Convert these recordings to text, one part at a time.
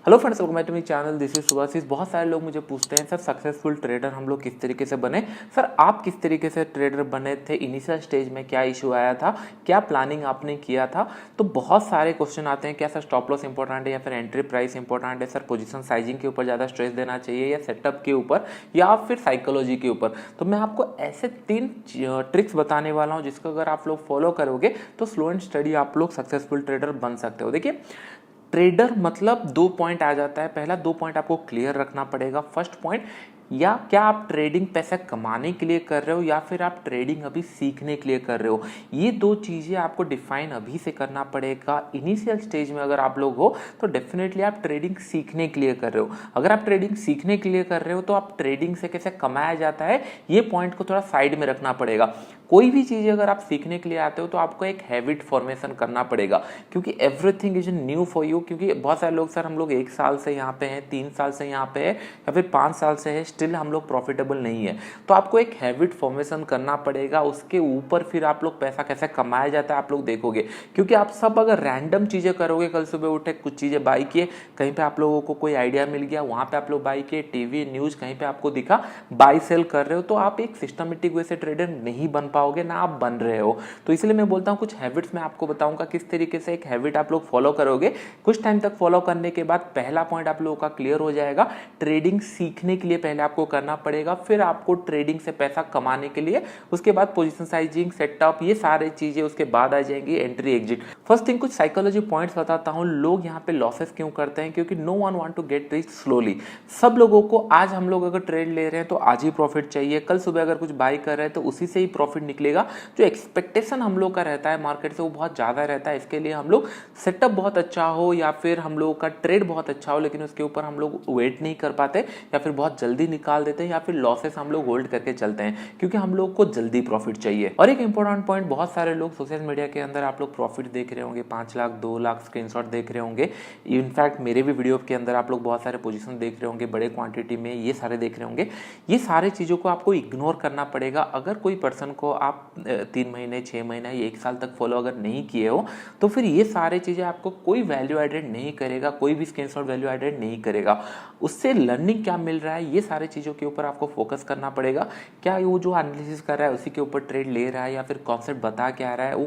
Hello friends, welcome to my channel. This is Subhashis. बहुत सारे लोग मुझे पूछते हैं सर सक्सेसफुल ट्रेडर हम लोग किस तरीके से बने। सर आप किस तरीके से ट्रेडर बने थे, इनिशियल स्टेज में क्या इशू आया था, क्या प्लानिंग आपने किया था। तो बहुत सारे क्वेश्चन आते हैं, क्या सर स्टॉप लॉस इंपॉर्टेंट है या फिर एंट्री प्राइस इंपॉर्टेंट है, सर पोजीशन साइजिंग के ऊपर ज़्यादा स्ट्रेस देना चाहिए या सेटअप के ऊपर या फिर साइकोलॉजी के ऊपर। तो मैं आपको ऐसे 3 ट्रिक्स बताने वाला हूँ जिसको अगर आप लोग फॉलो करोगे तो स्लो एंड स्टडी आप लोग सक्सेसफुल ट्रेडर बन सकते हो। देखिए, ट्रेडर मतलब 2 पॉइंट आ जाता है। पहला 2 पॉइंट आपको क्लियर रखना पड़ेगा। फर्स्ट पॉइंट, या क्या आप ट्रेडिंग पैसा कमाने के लिए कर रहे हो या फिर आप ट्रेडिंग अभी सीखने के लिए कर रहे हो। ये 2 चीज़ें आपको डिफाइन अभी से करना पड़ेगा। इनिशियल स्टेज में अगर आप लोग हो तो डेफिनेटली आप ट्रेडिंग सीखने के लिए कर रहे हो। अगर आप ट्रेडिंग सीखने के लिए कर रहे हो तो आप ट्रेडिंग से कैसे कमाया जाता है ये पॉइंट को थोड़ा साइड में रखना पड़ेगा। कोई भी चीज़ अगर आप सीखने के लिए आते हो तो आपको एक हैबिट फॉर्मेशन करना पड़ेगा, क्योंकि everything is new for you. क्योंकि बहुत सारे लोग, सर हम लोग 1 साल से यहाँ पे हैं, 3 साल से यहाँ पे है या फिर 5 साल से है, स्टिल हम लोग प्रॉफिटेबल नहीं है। तो आपको एक हैबिट फॉर्मेशन करना पड़ेगा। उसके ऊपर फिर आप लोग पैसा कैसे कमाया जाता है आप लोग देखोगे। क्योंकि आप सब अगर रैंडम चीज़ें करोगे, कल सुबह उठे कुछ चीज़ें बाई किए, कहीं पे आप लोगों को कोई आइडिया मिल गया, वहाँ पे आप लोग बाई किए, टीवी न्यूज़ कहीं पे आपको दिखा बाई सेल कर रहे हो, तो आप एक सिस्टमेटिक वे से ट्रेडर नहीं बन पाओगे, ना आप बन रहे हो। तो इसलिए मैं बोलता हूँ कुछ हैबिट्स मैं आपको बताऊंगा किस तरीके से एक हैबिट आप लोग फॉलो करोगे। कुछ टाइम तक फॉलो करने के बाद पहला पॉइंट आप लोगों का क्लियर हो जाएगा। ट्रेडिंग सीखने के लिए पहले आपको करना पड़ेगा, फिर आपको ट्रेडिंग से पैसा कमाने के लिए उसके बाद पोजीशन साइजिंग, सेटअप, ये सारी चीजें उसके बाद आ जाएंगी, एंट्री एग्जिट। फर्स्ट थिंग, कुछ साइकोलॉजी पॉइंट्स बताता हूँ। लोग यहाँ पे लॉसेस क्यों करते हैं, क्योंकि no one want to get rich slowly. सब लोगों को आज हम लोग अगर ट्रेड ले रहे हैं तो आज ही प्रॉफिट चाहिए, कल सुबह अगर कुछ बाई कर रहे हैं तो उसी से ही प्रॉफिट निकलेगा। जो एक्सपेक्टेशन हम लोग का रहता है मार्केट से वो बहुत ज़्यादा रहता है। इसके लिए हम लोग सेटअप बहुत अच्छा हो या फिर हम लोगों का ट्रेड बहुत अच्छा हो, लेकिन उसके ऊपर हम लोग वेट नहीं कर पाते या फिर बहुत जल्दी निकाल देते हैं या फिर लॉसेस हम लोग होल्ड करके चलते हैं, क्योंकि हम लोग को जल्दी प्रॉफिट चाहिए। और एक इंपॉर्टेंट पॉइंट, बहुत सारे लोग सोशल मीडिया के अंदर आप लोग प्रॉफिट देख रहे होंगे, 5 लाख 2 लाख स्क्रीनशॉट देख रहे होंगे। इनफैक्ट मेरे भी वीडियो के अंदर आप लोग बहुत सारे पोजीशन देख रहे होंगे, बड़े क्वांटिटी में ये सारे देख रहे होंगे। ये सारी चीज़ों को आपको इग्नोर करना पड़ेगा। अगर कोई पर्सन को आप 3 महीने 6 महीने 1 साल तक फॉलो अगर नहीं किए हो तो फिर ये सारी चीज़ें आपको कोई वैल्यू एडेड नहीं करेगा, कोई भी स्क्रीनशॉट वैल्यू एडेड नहीं करेगा। उससे लर्निंग क्या मिल रहा है ये सारी चीज़ों के ऊपर आपको फोकस करना पड़ेगा। क्या वो जो एनालिसिस कर रहा है उसी के ऊपर ट्रेड ले रहा है या फिर कॉन्सेप्ट बता के आ रहा है, वो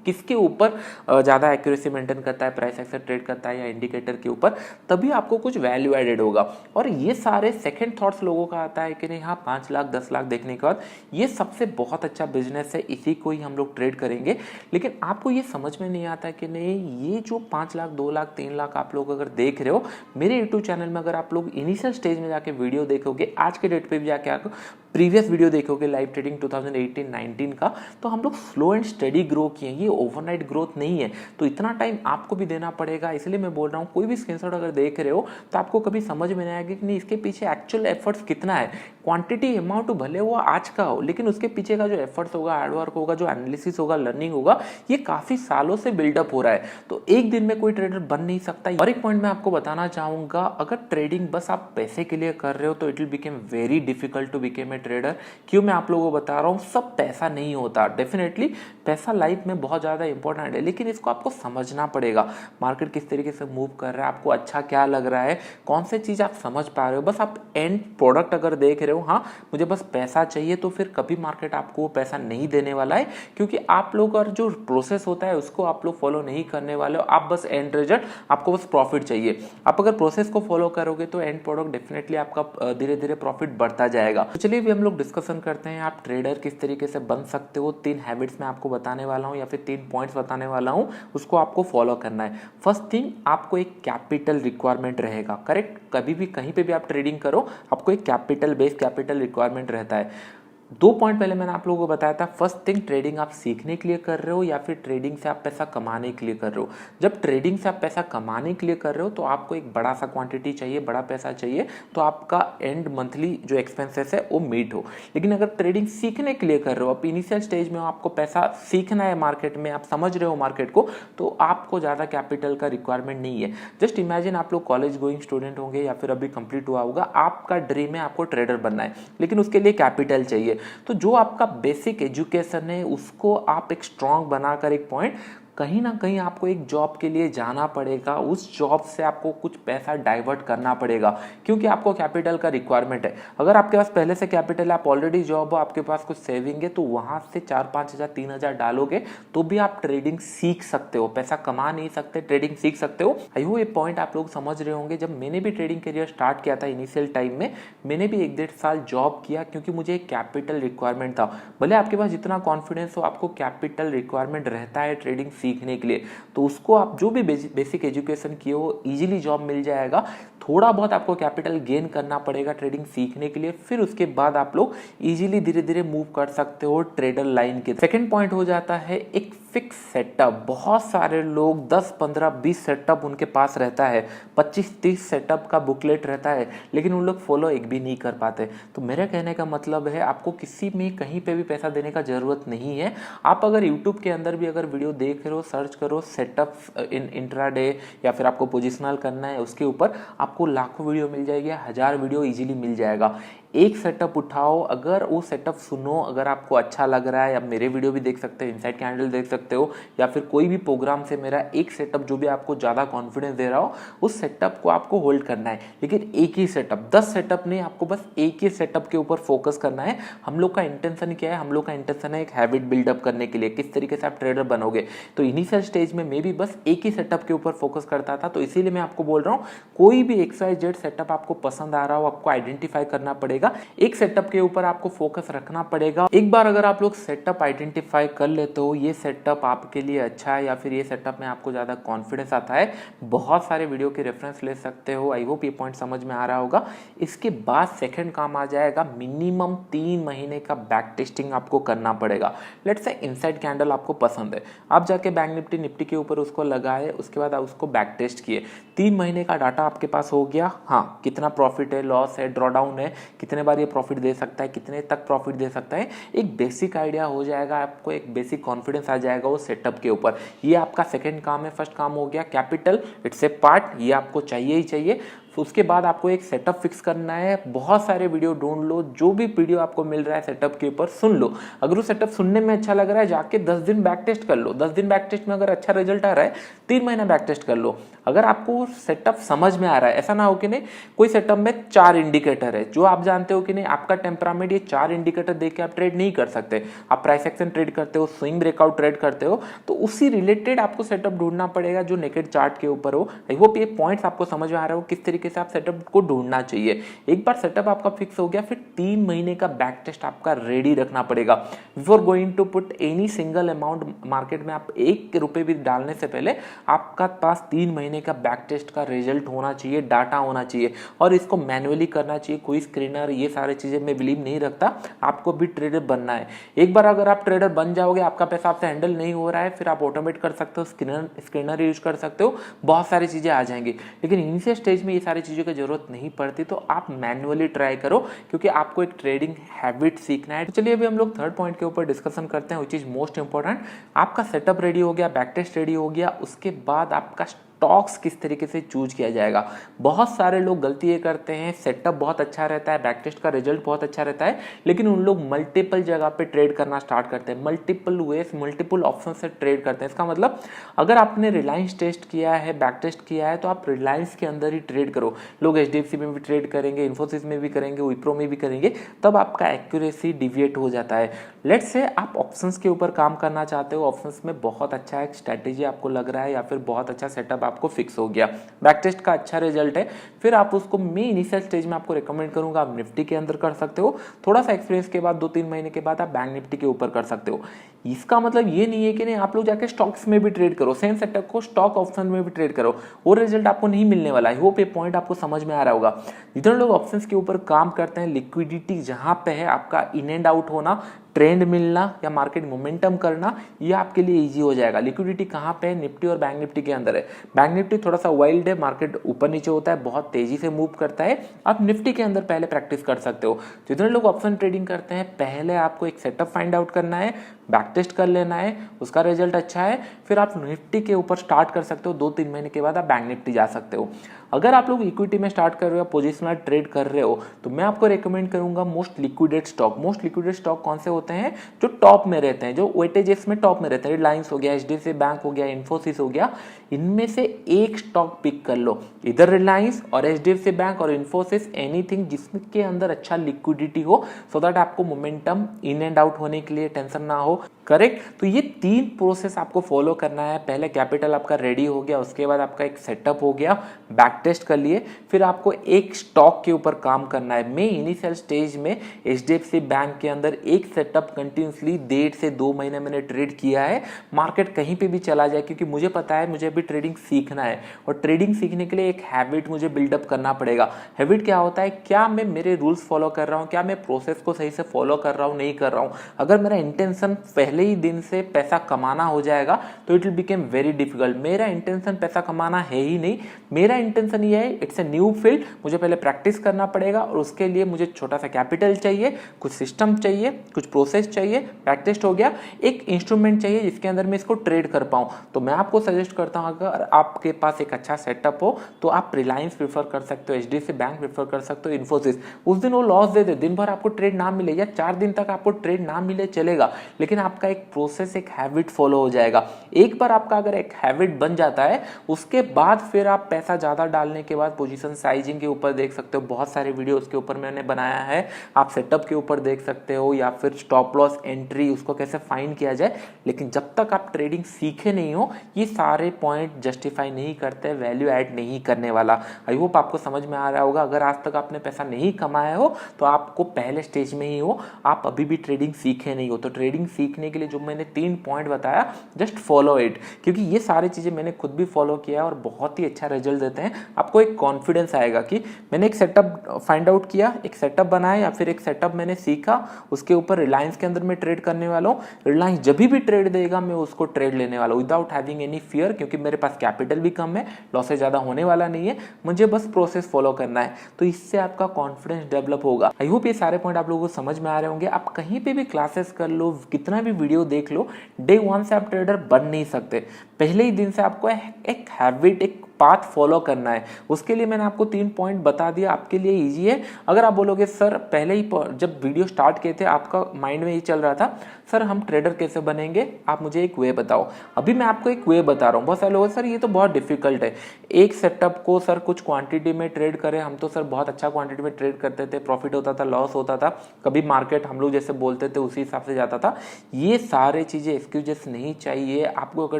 किसके ऊपर ज़्यादा एक्यूरेसी मेंटेन करता है, प्राइस एक्सेस ट्रेड करता है या इंडिकेटर के ऊपर, तभी आपको कुछ वैल्यू एडेड होगा। और ये सारे सेकंड थॉट्स लोगों का आता है कि नहीं हाँ 5 लाख 10 लाख देखने के बाद ये सबसे बहुत अच्छा बिजनेस है, इसी को ही हम लोग ट्रेड करेंगे। लेकिन आपको ये समझ में नहीं आता कि नहीं, ये जो 5 लाख 2 लाख 3 लाख आप लोग अगर देख रहे हो मेरे यूट्यूब चैनल में, अगर आप लोग इनिशियल स्टेज में जाके वीडियो देखोगे, आज के डेट पे भी जाके आपको प्रीवियस वीडियो देखोगे लाइव ट्रेडिंग 2018-19 का, तो हम लोग स्लो एंड स्टडी ग्रो किए, ये ओवरनाइट ग्रोथ नहीं है। तो इतना टाइम आपको भी देना पड़ेगा। इसलिए मैं बोल रहा हूँ कोई भी स्क्रीनशॉट अगर देख रहे हो तो आपको कभी समझ में नहीं आएगा कि नहीं इसके पीछे एक्चुअल एफर्ट्स कितना है। क्वांटिटी अमाउंट भले वो आज का हो, लेकिन उसके पीछे का जो एफर्ट्स होगा, हार्डवर्क होगा, जो एनालिसिस होगा, लर्निंग होगा, ये काफी सालों से बिल्डअप हो रहा है। तो एक दिन में कोई ट्रेडर बन नहीं सकता। और एक पॉइंट मैं आपको बताना चाहूंगा, अगर ट्रेडिंग बस आप पैसे के लिए कर रहे हो तो it will become very difficult to become a trader. क्यों मैं आप लोगों को बता रहा हूँ, सब पैसा नहीं होता। डेफिनेटली पैसा लाइफ में बहुत ज़्यादा इंपॉर्टेंट है, लेकिन इसको आपको समझना पड़ेगा। मार्केट किस तरीके से मूव कर रहा है, आपको अच्छा क्या लग रहा है, कौन सी चीज़ आप समझ पा रहे हो। बस आप एंड प्रोडक्ट अगर देख रहे हो, हाँ मुझे बस पैसा चाहिए, तो फिर कभी मार्केट आपको वो पैसा नहीं देने वाला है, क्योंकि आप लोग और जो प्रोसेस होता है उसको आप लोग फॉलो नहीं करने वाले हो। आप बस एंड रिजल्ट, आपको बस प्रॉफिट चाहिए। आप अगर प्रोसेस को फॉलो करोगे तो एंड प्रोडक्ट डेफिनेटली आपका धीरे धीरे प्रॉफिट बढ़ता जाएगा। तो चलिए भी हम लोग डिस्कशन करते हैं आप ट्रेडर किस तरीके से बन सकते हो। 3 हैबिट्स मैं आपको बताने वाला हूं या फिर 3 पॉइंट्स बताने वाला हूं, उसको आपको फॉलो करना है। फर्स्ट थिंग, आपको एक कैपिटल रिक्वायरमेंट रहेगा। करेक्ट, कभी भी कहीं पे भी आप ट्रेडिंग करो आपको एक कैपिटल बेस्ड कैपिटल रिक्वायरमेंट रहता है। 2 पॉइंट पहले मैंने आप लोगों को बताया था। फर्स्ट थिंग, ट्रेडिंग आप सीखने के लिए कर रहे हो या फिर ट्रेडिंग से आप पैसा कमाने के लिए कर रहे हो। जब ट्रेडिंग से आप पैसा कमाने के लिए कर रहे हो तो आपको एक बड़ा सा क्वांटिटी चाहिए, बड़ा पैसा चाहिए, तो आपका एंड मंथली जो एक्सपेंसेस है वो मीट हो। लेकिन अगर ट्रेडिंग सीखने के लिए कर रहे हो, आप इनिशियल स्टेज में आपको पैसा सीखना है मार्केट में, आप समझ रहे हो मार्केट को, तो आपको ज़्यादा कैपिटल का रिक्वायरमेंट नहीं है। जस्ट इमेजिन आप लोग कॉलेज गोइंग स्टूडेंट होंगे या फिर अभी कंप्लीट हुआ होगा, आपका ड्रीम है आपको ट्रेडर बनना है, लेकिन उसके लिए कैपिटल चाहिए। तो जो आपका बेसिक एजुकेशन है उसको आप एक स्ट्रॉन्ग बनाकर एक पॉइंट कहीं ना कहीं आपको एक जॉब के लिए जाना पड़ेगा, उस जॉब से आपको कुछ पैसा डाइवर्ट करना पड़ेगा क्योंकि आपको कैपिटल का रिक्वायरमेंट है। अगर आपके पास पहले से कैपिटल है, आप ऑलरेडी जॉब हो, आपके पास कुछ सेविंग है, तो वहां से 4-5 हज़ार 3 हज़ार डालोगे तो भी आप ट्रेडिंग सीख सकते हो। पैसा कमा नहीं सकते, ट्रेडिंग सीख सकते हो। आई होप ये पॉइंट आप लोग समझ रहे होंगे। जब मैंने भी ट्रेडिंग करियर स्टार्ट किया था इनिशियल टाइम में, मैंने भी 1-1.5 साल जॉब किया क्योंकि मुझे एक कैपिटल रिक्वायरमेंट था। भले आपके पास जितना कॉन्फिडेंस हो, आपको कैपिटल रिक्वायरमेंट रहता है ट्रेडिंग सीखने के लिए, तो उसको आप जो भी बेसिक एजुकेशन किए हो इजीली जॉब मिल जाएगा। थोड़ा बहुत आपको कैपिटल गेन करना पड़ेगा ट्रेडिंग सीखने के लिए, फिर उसके बाद आप लोग इजीली धीरे धीरे मूव कर सकते हो ट्रेडर लाइन के। सेकंड पॉइंट हो जाता है एक फिक्स सेटअप। बहुत सारे लोग 10, 15, 20 सेटअप उनके पास रहता है, 25-30 सेटअप का बुकलेट रहता है, लेकिन उन लोग फॉलो एक भी नहीं कर पाते। तो मेरे कहने का मतलब है आपको किसी में कहीं पे भी पैसा देने का जरूरत नहीं है। आप अगर यूट्यूब के अंदर भी अगर वीडियो देख रहे हो, सर्च करो सेटअप इन इंट्राडे या फिर आपको पोजिशनल करना है, उसके ऊपर आपको लाखों वीडियो मिल जाएगी, 1000 वीडियो इजीली मिल जाएगा। एक सेटअप उठाओ, अगर वो सेटअप सुनो, अगर आपको अच्छा लग रहा है, आप मेरे वीडियो भी देख सकते हो, इनसाइड कैंडल देख सकते हो, या फिर कोई भी प्रोग्राम से मेरा एक सेटअप जो भी आपको ज़्यादा कॉन्फिडेंस दे रहा हो, उस सेटअप को आपको होल्ड करना है। लेकिन एक ही सेटअप, 10 सेटअप नहीं, आपको बस एक ही सेटअप के ऊपर फोकस करना है। हम लोग का इंटेंशन क्या है? हम लोग का इंटेंशन है एक हैबिट बिल्डअप करने के लिए, किस तरीके से आप ट्रेडर बनोगे। तो इनिशियल स्टेज में मैं भी बस एक ही सेटअप के ऊपर फोकस करता था, तो इसीलिए मैं आपको बोल रहा हूँ कोई भी XYZ सेटअप आपको पसंद आ रहा हो, आपको आइडेंटिफाई करना पड़ेगा, एक सेटअप के ऊपर आपको फोकस रखना पड़ेगा। एक बार अगर आप लोग सेटअप आइडेंटिफाई कर लेते हो, ये सेटअप आपके लिए अच्छा है या फिर ये सेटअप में आपको ज्यादा कॉन्फिडेंस आता है, बहुत सारे वीडियो के रेफरेंस ले सकते हो। आई होप ये पॉइंट समझ में आ रहा होगा। इसके बाद सेकंड काम आ जाएगा, मिनिमम 3 महीने का बैक टेस्टिंग आपको करना पड़ेगा। लेट्स से इनसाइड कैंडल आपको पसंद है, आप जाके बैंक निफ्टी के ऊपर उसको लगाए, उसके बाद आप उसको बैक टेस्ट किए, 3 महीने का डाटा आपके पास हो गया। हाँ, कितना प्रॉफिट है, लॉस है, ड्रॉडाउन है, कितने बार ये प्रॉफिट दे सकता है, कितने तक प्रॉफिट दे सकता है, एक बेसिक आइडिया हो जाएगा, आपको एक बेसिक कॉन्फिडेंस आ जाएगा वो सेटअप के ऊपर। ये आपका सेकंड काम है। फर्स्ट काम हो गया कैपिटल, इट्स ए पार्ट, ये आपको चाहिए ही चाहिए। उसके बाद आपको एक सेटअप फिक्स करना है। बहुत सारे वीडियो ढूंढ लो, जो भी वीडियो आपको मिल रहा है सेटअप के ऊपर सुन लो। अगर वो सेटअप सुनने में अच्छा लग रहा है, जाके 10 दिन बैक टेस्ट कर लो। 10 दिन बैक टेस्ट में अगर अच्छा रिजल्ट आ रहा है, 3 महीना बैक टेस्ट कर लो। अगर आपको सेटअप समझ में आ रहा है, ऐसा ना हो कि नहीं कोई सेटअप में 4 इंडिकेटर है, जो आप जानते हो कि नहीं आपका टेम्परामेंट ये 4 इंडिकेटर देख के आप ट्रेड नहीं कर सकते। आप प्राइस एक्शन ट्रेड करते हो, स्विंग ब्रेकआउट ट्रेड करते हो, तो उसी रिलेटेड आपको सेटअप ढूंढना पड़ेगा जो नेकेड चार्ट के ऊपर हो। आई होप ये पॉइंट्स आपको समझ में आ रहा हो किस तरीके से आप सेटअप को ढूंढना चाहिए। एक बार सेटअप आपका फिक्स हो गया, फिर 3 महीने का बैक टेस्ट आपका रेडी रखना पड़ेगा। Before going to put any single amount market में, आप 1 रुपए भी डालने से पहले आपका पास 3 महीने का बैक टेस्ट का रिजल्ट होना चाहिए, डाटा होना चाहिए, और इसको मैन्युअली करना चाहिए। कोई स्क्रीनर, ये सारी चीजें मैं बिलीव नहीं रखता। आपको भी ट्रेडर बनना है। एक बार अगर आप ट्रेडर बन जाओगे, आपका पैसा आपसे हैंडल नहीं हो रहा है, फिर आप ऑटोमेट कर सकते हो, स्क्रीनर यूज कर सकते हो, बहुत सारी चीजें आ जाएंगी। लेकिन इनिशियल स्टेज में ये सारी चीजों की जरूरत नहीं पड़ती, तो आप मैन्युअली ट्राई करो, क्योंकि आपको एक ट्रेडिंग हैबिट सीखना है। तो चलिए अभी हम लोग थर्ड पॉइंट के ऊपर डिस्कशन करते हैं, व्हिच इज मोस्ट इंपॉर्टेंट। आपका सेटअप रेडी हो गया, बैक टेस्ट रेडी हो गया, उसके बाद आपका स्टॉक्स किस तरीके से चूज किया जाएगा। बहुत सारे लोग गलती ये करते हैं, सेटअप बहुत अच्छा रहता है, बैक टेस्ट का रिजल्ट बहुत अच्छा रहता है, लेकिन उन लोग मल्टीपल जगह पे ट्रेड करना स्टार्ट करते हैं, मल्टीपल वेज, मल्टीपल ऑप्शन से ट्रेड करते हैं। इसका मतलब अगर आपने रिलायंस टेस्ट किया है, बैक टेस्ट किया है, तो आप रिलायंस के अंदर ही ट्रेड करो। लोग HDFC में भी ट्रेड करेंगे, इन्फोसिस में भी करेंगे, विप्रो में भी करेंगे, तब आपका एक्यूरेसी डिविएट हो जाता है। लेट्स से आप ऑप्शंस के ऊपर काम करना चाहते हो, ऑप्शंस में बहुत अच्छा एक स्ट्रैटेजी आपको लग रहा है, या फिर बहुत अच्छा सेटअप आपको फिक्स हो गया, बैक टेस्ट का अच्छा रिजल्ट है, फिर आप उसको, मैं इनिशियल स्टेज में आपको रिकमेंड करूंगा आप निफ्टी के अंदर कर सकते हो। थोड़ा सा एक्सपीरियंस के बाद 2-3 महीने के बाद आप बैंक निफ्टी के ऊपर कर सकते हो। इसका मतलब ये नहीं है कि नहीं आप लोग जाके स्टॉक्स में भी ट्रेड करो, सेम सेटअप को स्टॉक ऑप्शन में भी ट्रेड करो, वो रिजल्ट आपको नहीं मिलने वाला है। होप ये पॉइंट आपको समझ में आ रहा होगा। जितने लोग ऑप्शंस के ऊपर काम करते हैं, लिक्विडिटी जहां पे है, आपका इन एंड आउट होना, ट्रेंड मिलना या मार्केट मोमेंटम करना, ये आपके लिए इजी हो जाएगा। लिक्विडिटी कहाँ पे है? निफ्टी और बैंक निफ्टी के अंदर है। बैंक निफ्टी थोड़ा सा वाइल्ड है, मार्केट ऊपर नीचे होता है, बहुत तेजी से मूव करता है। आप निफ्टी के अंदर पहले प्रैक्टिस कर सकते हो। जितने लोग ऑप्शन ट्रेडिंग करते हैं, पहले आपको एक सेटअप फाइंड आउट करना है, बैक टेस्ट कर लेना है, उसका रिजल्ट अच्छा है, फिर आप निफ्टी के ऊपर स्टार्ट कर सकते हो। 2-3 महीने के बाद आप बैंक निफ्टी जा सकते हो। अगर आप लोग इक्विटी में स्टार्ट कर रहे हो या पोजिशनल ट्रेड कर रहे हो, तो मैं आपको रेकमेंड करूंगा most liquidate stock. Most liquidate stock कौन से होते हैं जो टॉप में रहते हैं, जो वेटेजेस में टॉप में रहते हैं। रिलायंस हो गया, एचडीएफसी बैंक हो गया, इन्फोसिस हो गया, इनमें से एक स्टॉक पिक कर लो, इधर रिलायंस और एचडीएफसी बैंक और इन्फोसिस, एनीथिंग जिसके अंदर अच्छा लिक्विडिटी हो, सो दैट आपको मोमेंटम इन एंड आउट होने के लिए टेंशन ना हो। करेक्ट। तो ये 3 प्रोसेस आपको फॉलो करना है। पहले कैपिटल आपका रेडी हो गया, उसके बाद आपका एक सेटअप हो गया, बैक टेस्ट कर लिए, फिर आपको एक स्टॉक के ऊपर काम करना है। मैं इनिशियल स्टेज में एचडीएफसी बैंक के अंदर एक सेटअप कंटिन्यूसली 1.5 से 2 महीने मैंने ट्रेड किया है। मार्केट कहीं पे भी चला जाए, क्योंकि मुझे पता है मुझे अभी ट्रेडिंग सीखना है, और ट्रेडिंग सीखने के लिए एक हैबिट मुझे बिल्डअप करना पड़ेगा। हैबिट क्या होता है, क्या मैं मेरे रूल्स फॉलो कर रहा हूँ, क्या मैं प्रोसेस को सही से फॉलो कर रहा हूँ, नहीं कर रहा हूँ। अगर मेरा इंटेंशन पहले ही दिन से पैसा कमाना हो जाएगा तो it will become very difficult. मेरा इंटेंशन पैसा कमाना है ही नहीं, मेरा इंटेंशन ये है इट्स ए न्यू फील्ड, मुझे पहले प्रैक्टिस करना पड़ेगा, और उसके लिए मुझे छोटा सा कैपिटल चाहिए, कुछ सिस्टम चाहिए, कुछ प्रोसेस चाहिए। प्रैक्टिस हो गया, एक इंस्ट्रूमेंट चाहिए जिसके अंदर मैं इसको ट्रेड कर पाऊँ। तो मैं आपको सजेस्ट करता हूँ, अगर आपके पास एक अच्छा सेटअप हो तो आप रिलायंस प्रीफर कर सकते हो, एचडीएफसी बैंक प्रीफर कर सकते हो, इन्फोसिस। उस दिन वो लॉस दे दे, दिन भर आपको ट्रेड ना मिले या 4 दिन तक आपको ट्रेड ना मिले चलेगा, लेकिन आपका एक प्रोसेस, एक हैबिट फॉलो हो जाएगा। एक बार आपका अगर एक हैबिट बन जाता है, उसके बाद फिर आप पैसा ज्यादा डालने के बाद पोजीशन साइजिंग के ऊपर देख सकते हो, बहुत सारे वीडियो उसके ऊपर मैंने बनाया है, आप सेटअप के ऊपर देख सकते हो, या फिर स्टॉप लॉस एंट्री उसको कैसे फाइंड किया जाए। लेकिन जब तक आप ट्रेडिंग सीखे नहीं हो, ये सारे पॉइंट जस्टिफाई नहीं करते, वैल्यू ऐड नहीं करने वाला। आई होप आपको समझ में आ रहा होगा। अगर आज तक आपने पैसा नहीं कमाया हो तो आपको पहले स्टेज में ही हो, आप अभी भी ट्रेडिंग सीखे नहीं हो। तो ट्रेडिंग सीखने के लिए जो मैंने 3 पॉइंट बताया, जस्ट फॉलो इट, क्योंकि ये सारी चीजें मैंने खुद भी फॉलो किया और बहुत ही अच्छा रिजल्ट देते हैं। आपको एक कॉन्फिडेंस आएगा कि मैंने एक सेटअप फाइंड आउट किया, एक सेटअप बनाया, या फिर एक सेटअप मैंने सीखा, उसके ऊपर रिलायंस के अंदर मैं ट्रेड करने वाला हूँ। रिलायंस जब भी ट्रेड देगा मैं उसको ट्रेड लेने वाला हूँ विदाउट हैविंग एनी फियर, क्योंकि मेरे पास कैपिटल भी कम है, लॉसेस ज्यादा होने वाला नहीं है, मुझे बस प्रोसेस फॉलो करना है। तो इससे आपका कॉन्फिडेंस डेवलप होगा। आई होप ये सारे पॉइंट आप लोगों को समझ में आ रहे होंगे। आप कहीं पे भी क्लासेस कर लो, कितना भी वीडियो देख लो, डे 1 से आप ट्रेडर बन नहीं सकते। पहले ही दिन से आपको एक हैबिट, एक पाथ फॉलो करना है। उसके लिए मैंने आपको 3 पॉइंट बता दिया, आपके लिए इजी है। अगर आप बोलोगे सर पहले ही जब वीडियो स्टार्ट किए थे आपका माइंड में ये चल रहा था सर हम ट्रेडर कैसे बनेंगे, आप मुझे एक वे बताओ। अभी मैं आपको एक वे बता रहा हूँ। बहुत सारे लोग सर ये तो बहुत डिफिकल्ट है, एक सेटअप को सर कुछ क्वांटिटी में ट्रेड करें। हम तो सर बहुत अच्छा क्वांटिटी में ट्रेड करते थे, प्रॉफिट होता था, लॉस होता था, कभी मार्केट हम लोग जैसे बोलते थे उसी हिसाब से जाता था। ये सारे चीजें एक्सक्यूजेस नहीं चाहिए। आपको अगर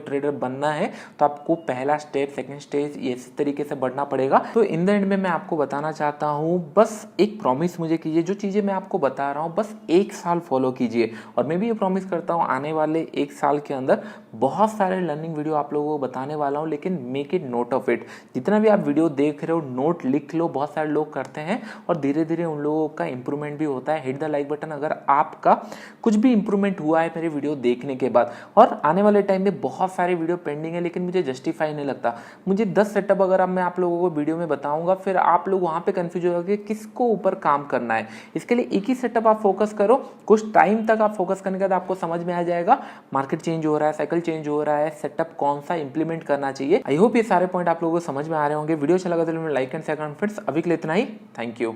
ट्रेडर बनना है तो आपको पहला स्टेप, सेकंड स्टेज इस तरीके से बढ़ना पड़ेगा। तो इन द एंड में मैं आपको बताना चाहता हूँ, बस एक प्रॉमिस मुझे कीजिए, जो चीजें मैं आपको बता रहा हूँ बस 1 साल फॉलो कीजिए। और मैं भी ये प्रॉमिस करता हूँ आने वाले 1 साल के अंदर बहुत सारे लर्निंग वीडियो आप लोगों को बताने वाला हूँ, लेकिन make it note of it. जितना भी आप वीडियो देख रहे हो नोट लिख लो। बहुत सारे लोग करते हैं और धीरे धीरे उन लोगों का इंप्रूवमेंट भी होता है। हिट द लाइक बटन अगर आपका कुछ भी इंप्रूवमेंट हुआ है मेरे वीडियो देखने के बाद। और आने वाले टाइम में बहुत सारे वीडियो पेंडिंग है, लेकिन मुझे जस्टिफाई नहीं लगता। मुझे 10 सेटअप अगर मैं आप लोगों को वीडियो में बताऊंगा, फिर आप लोग वहां पे कंफ्यूज हो जाओगे किसको ऊपर काम करना है। इसके लिए एक ही सेटअप आप फोकस करो, कुछ टाइम तक आप फोकस करने के बाद आपको समझ में आ जाएगा मार्केट चेंज हो रहा है, साइकिल चेंज हो रहा है, सेटअप कौन सा इंप्लीमेंट करना चाहिए। आई होप ये सारे पॉइंट आप लोगों को समझ में आ रहे होंगे। वीडियो अच्छा लगा तो लाइक एंड शेयर करना फ्रेंड्स। अभी के लिए इतना ही, थैंक यू।